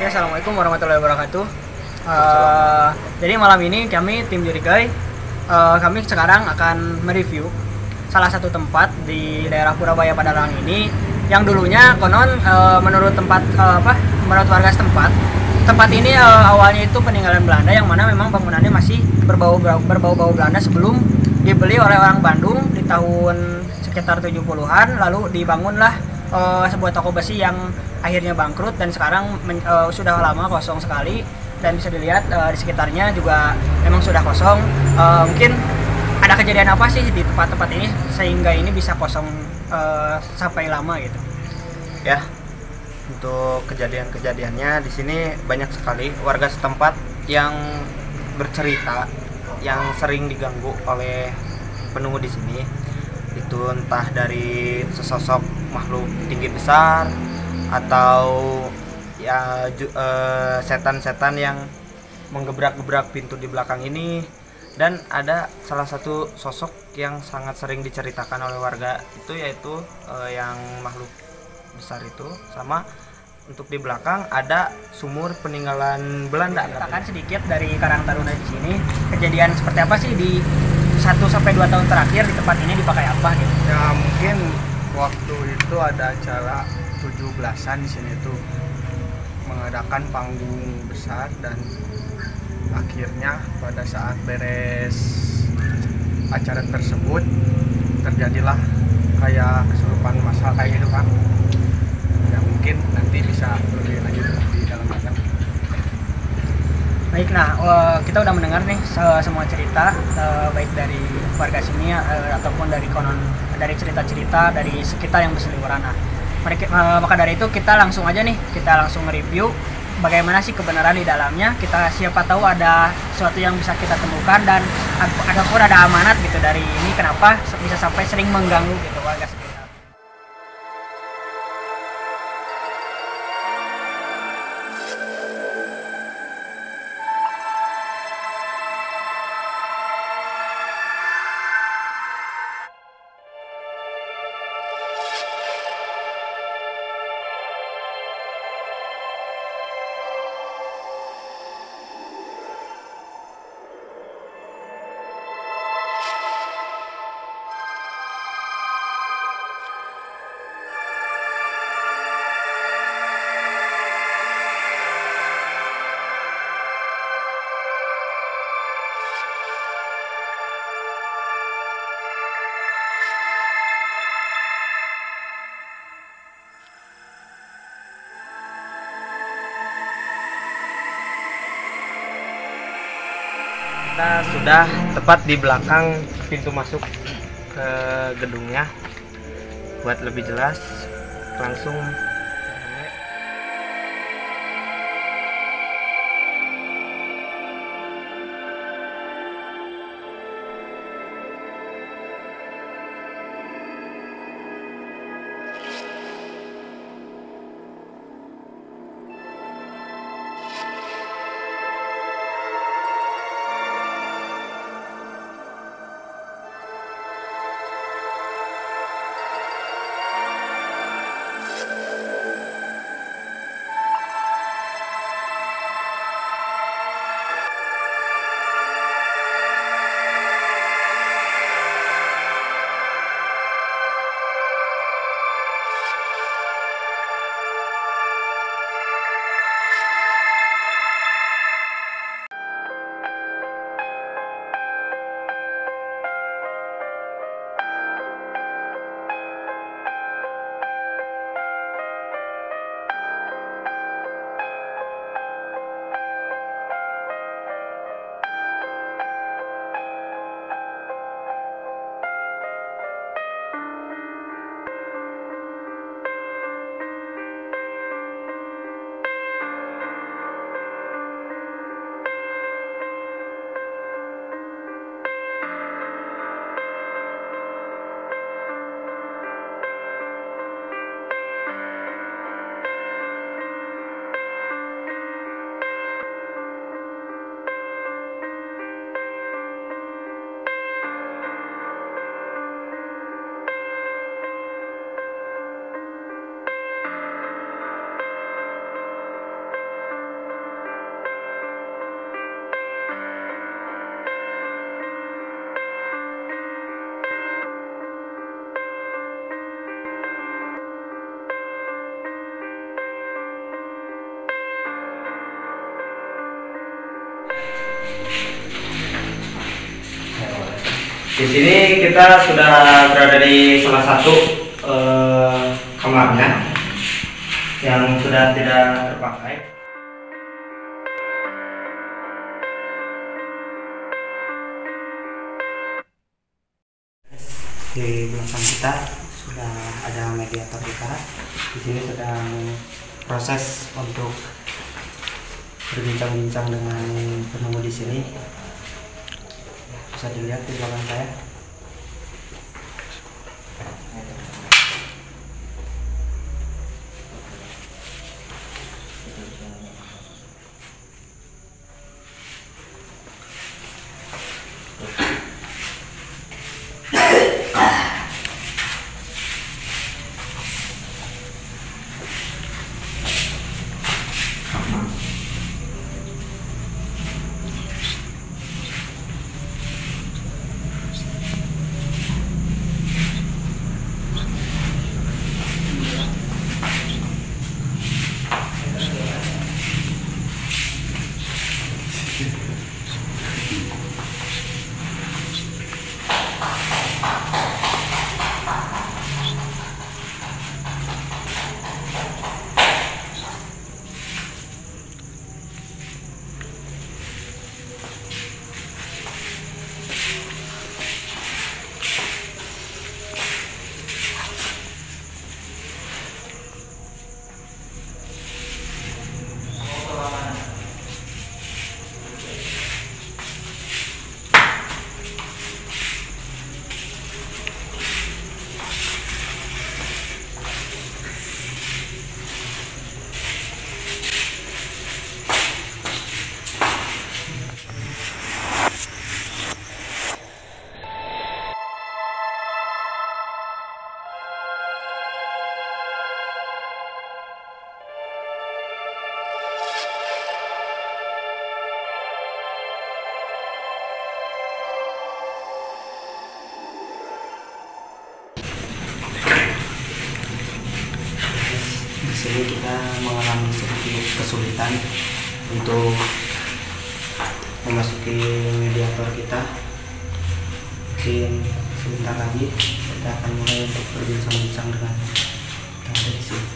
Ya, assalamualaikum warahmatullahi wabarakatuh. Eh, jadi malam ini kami tim Jurigai, kami sekarang akan mereview salah satu tempat di daerah Purabaya Padalarang ini yang dulunya konon menurut warga setempat, tempat ini awalnya itu peninggalan Belanda yang mana memang bangunannya masih berbau-bau Belanda sebelum dibeli oleh orang Bandung di tahun sekitar 70-an, lalu dibangunlah sebuah toko besi yang akhirnya bangkrut dan sekarang sudah lama kosong sekali, dan bisa dilihat di sekitarnya juga memang sudah kosong. Mungkin ada kejadian apa sih di tempat-tempat ini sehingga ini bisa kosong sampai lama gitu? Ya, untuk kejadian-kejadiannya di sini banyak sekali warga setempat yang bercerita yang sering diganggu oleh penunggu di sini. Itu entah dari sesosok makhluk tinggi besar atau ya setan-setan yang menggebrak-gebrak pintu di belakang ini. Dan ada salah satu sosok yang sangat sering diceritakan oleh warga itu, yaitu yang makhluk besar itu. Sama untuk di belakang ada sumur peninggalan Belanda. Ceritakan sedikit dari Karang Taruna di sini, kejadian seperti apa sih di 1 sampai 2 tahun terakhir di tempat ini, dipakai apa gitu? Ya mungkin waktu itu ada acara 17-an di sini tuh mengadakan panggung besar, dan akhirnya pada saat beres acara tersebut terjadilah kayak kesurupan massal kayak gitu kan. Ya mungkin nanti bisa lebih lanjut di dalam acara. Baik, nah kita udah mendengar nih semua cerita, baik dari warga sini ataupun dari cerita-cerita dari sekitar yang berseliweran. Nah, maka dari itu kita langsung aja nih, kita langsung nge-review bagaimana sih kebenaran di dalamnya. Kita siapa tahu ada sesuatu yang bisa kita temukan, dan ataupun ada amanat gitu dari ini, kenapa bisa sampai sering mengganggu gitu warga sekitar. Kita sudah tepat di belakang pintu masuk ke gedungnya. Buat lebih jelas, langsung Di sini kita sudah berada di salah satu kamarnya yang sudah tidak terpakai. Di belakang kita sudah ada mediator kita. Di sini sedang proses untuk berbincang-bincang dengan penunggu di sini. Bisa dilihat di belakang saya. Di sini kita mengalami sedikit kesulitan untuk memasuki mediator kita. Mungkin sebentar lagi kita akan mulai untuk berbincang-bincang dengan yang ada di sini.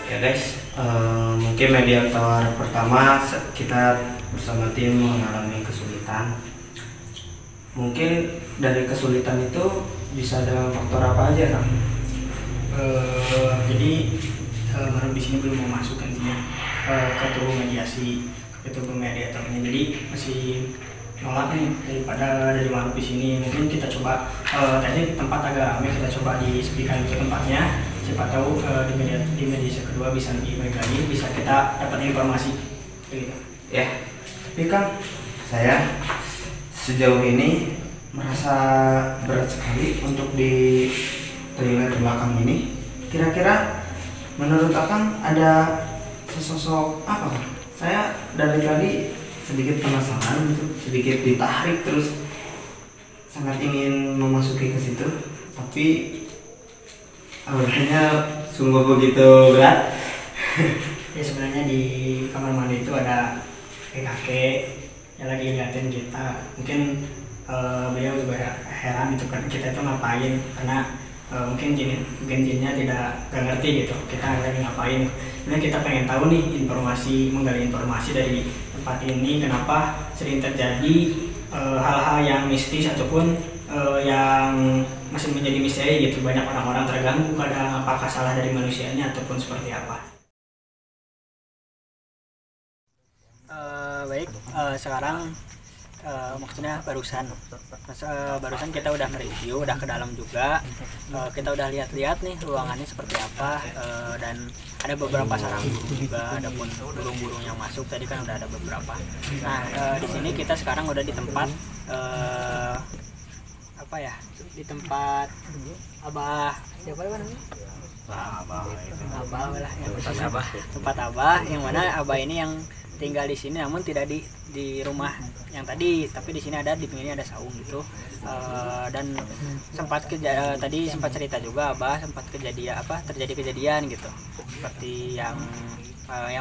Ya guys, mungkin media tawar pertama kita bersama tim mengalami kesulitan. Mungkin dari kesulitan itu bisa dengan faktor apa aja, Kang? Jadi baru di sini belum mau masuk kan ya ke tubuh mediasi, ke tubuh mediatornya. Jadi masih nolak nih daripada dari Maruf di sini. Mungkin kita coba tadi tempat agak ramai, kita coba disepikan ke tempatnya. Siapa tahu di mediasi kedua bisa lebih baik lagi, bisa kita dapat informasi gitu. Ya, tapi Kang, saya sejauh ini merasa berat sekali untuk di toilet belakang ini. Kira-kira menurut Akang ada sesosok apa, Kang? Saya dari tadi sedikit penasaran gitu, sedikit ditarik terus sangat ingin memasuki ke situ, tapi awalnya sungguh begitu berat. Ya sebenarnya di kamar mandi itu ada kakek yang lagi ngeliatin kita. Mungkin beliau juga heran gitu kan kita itu ngapain, karena mungkin jinnya tidak ngerti gitu kita lagi ngapain. Sebenarnya kita pengen tahu nih menggali informasi dari tempat ini, kenapa sering terjadi hal-hal yang mistis ataupun yang masih menjadi misteri gitu. Banyak orang-orang terganggu, kadang apakah salah dari manusianya ataupun seperti apa. Baik, sekarang maksudnya barusan kita udah mereview, udah ke dalam juga, kita udah lihat-lihat nih ruangannya seperti apa, dan ada beberapa sarang burung juga, ada pun burung-burung yang masuk tadi kan udah ada beberapa. Nah di sini kita sekarang udah di tempat di tempat Abah siapa namanya? Abah lah ya, tempat Abah, yang mana Abah ini yang tinggal di sini namun tidak di rumah yang tadi, tapi di sini ada, di pinggirnya ada saung gitu. Dan tadi sempat cerita juga Abah sempat terjadi kejadian gitu seperti yang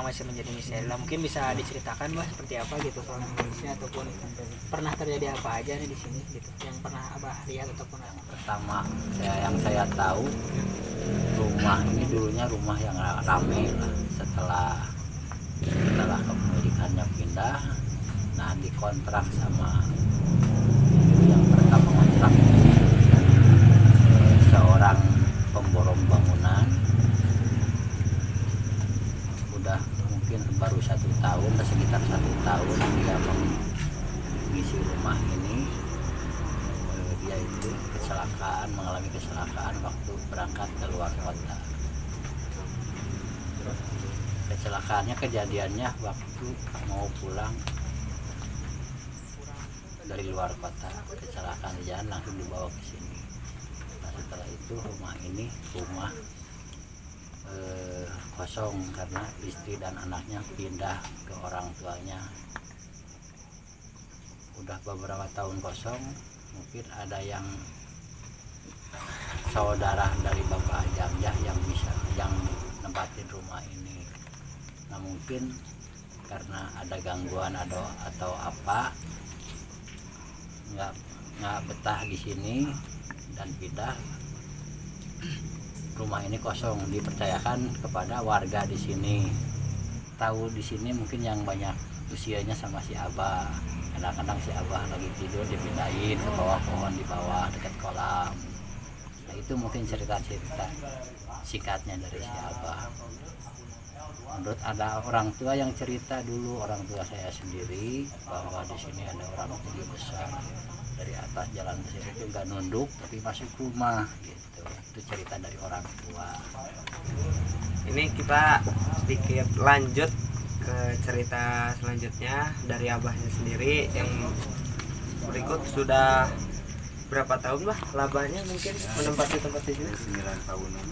masih menjadi misteri lah. Mungkin bisa diceritakan Bah seperti apa gitu kronologisnya, ataupun pernah terjadi apa aja nih di sini gitu yang pernah Abah lihat ataupun apa. Pertama yang saya tahu, rumah ini dulunya rumah yang ramai lah. Setelah kepemilikannya pindah, nah dikontrak sama yang pertama kontrak seorang pemborong bangunan. Udah mungkin baru 1 tahun, sekitar 1 tahun dia mengisi rumah ini. Dia itu mengalami kecelakaan waktu berangkat ke luar kota. Kejadiannya waktu mau pulang dari luar kota, kecelakaan di jalan, langsung dibawa ke sini. Nah, setelah itu rumah ini kosong karena istri dan anaknya pindah ke orang tuanya. Udah beberapa tahun kosong, mungkin ada yang saudara dari Bapak Jamjah yang nempatin rumah ini. Nah mungkin karena ada gangguan atau apa, nggak betah di sini dan pindah. Rumah ini kosong, dipercayakan kepada warga di sini. Tahu di sini mungkin yang banyak usianya sama si Abah. Kadang-kadang si Abah lagi tidur dipindahin ke bawah pohon di bawah dekat kolam. Nah itu mungkin cerita-cerita singkatnya dari si Abah. Menurut ada orang tua yang cerita dulu, orang tua saya sendiri, bahwa di sini ada orang tinggi besar dari atas jalan besar itu nggak nunduk tapi masuk rumah gitu. Itu cerita dari orang tua. Ini kita sedikit lanjut ke cerita selanjutnya dari Abahnya sendiri. Yang berikut sudah berapa tahun Bah labahnya mungkin menempati tempat di sini? 9 tahunan.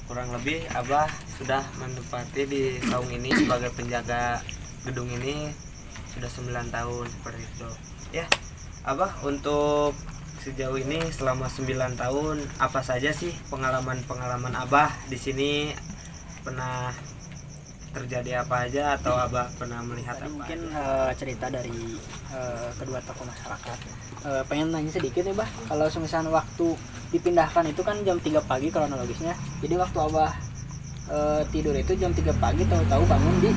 Kurang lebih Abah sudah menempati di saung ini sebagai penjaga gedung ini sudah 9 tahun seperti itu ya. Abah, untuk sejauh ini selama 9 tahun apa saja sih pengalaman Abah di sini? Pernah terjadi apa aja atau Abah pernah melihat Tadi apa? Mungkin cerita dari kedua tokoh masyarakat. Pengen nanya sedikit nih Bah, kalau misalnya waktu dipindahkan itu kan jam 3 pagi kronologisnya. Jadi waktu Abah tidur itu jam 3 pagi tahu-tahu bangun di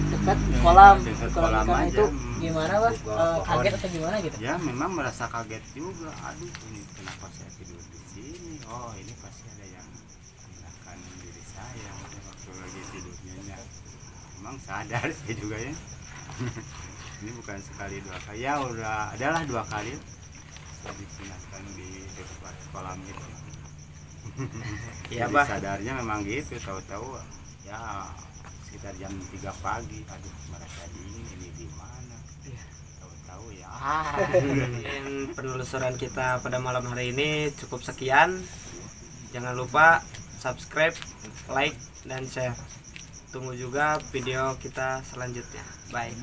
dekat kolam dekat kolam kolam ikan aja. itu gimana Bah? Di bawah pohon. Kaget atau gimana gitu? Ya memang merasa kaget juga. Aduh, ini kenapa saya tidur di sini? Oh, ini pasti ada yang menyalahkan diri saya waktu lagi tidurnya. Memang sadar saya juga ya. Ini bukan sekali dua kali. Ya udah adalah 2 kali saya disunatkan di dekat kolam itu. Iya, Jadi Bah. sadarnya memang gitu, tahu-tahu ya sekitar jam 3 pagi. Aduh, merasa dingin ini gimana? Tahu-tahu ya. Mungkin penelusuran kita pada malam hari ini cukup sekian. Jangan lupa subscribe, like, dan share. Tunggu juga video kita selanjutnya. Bye.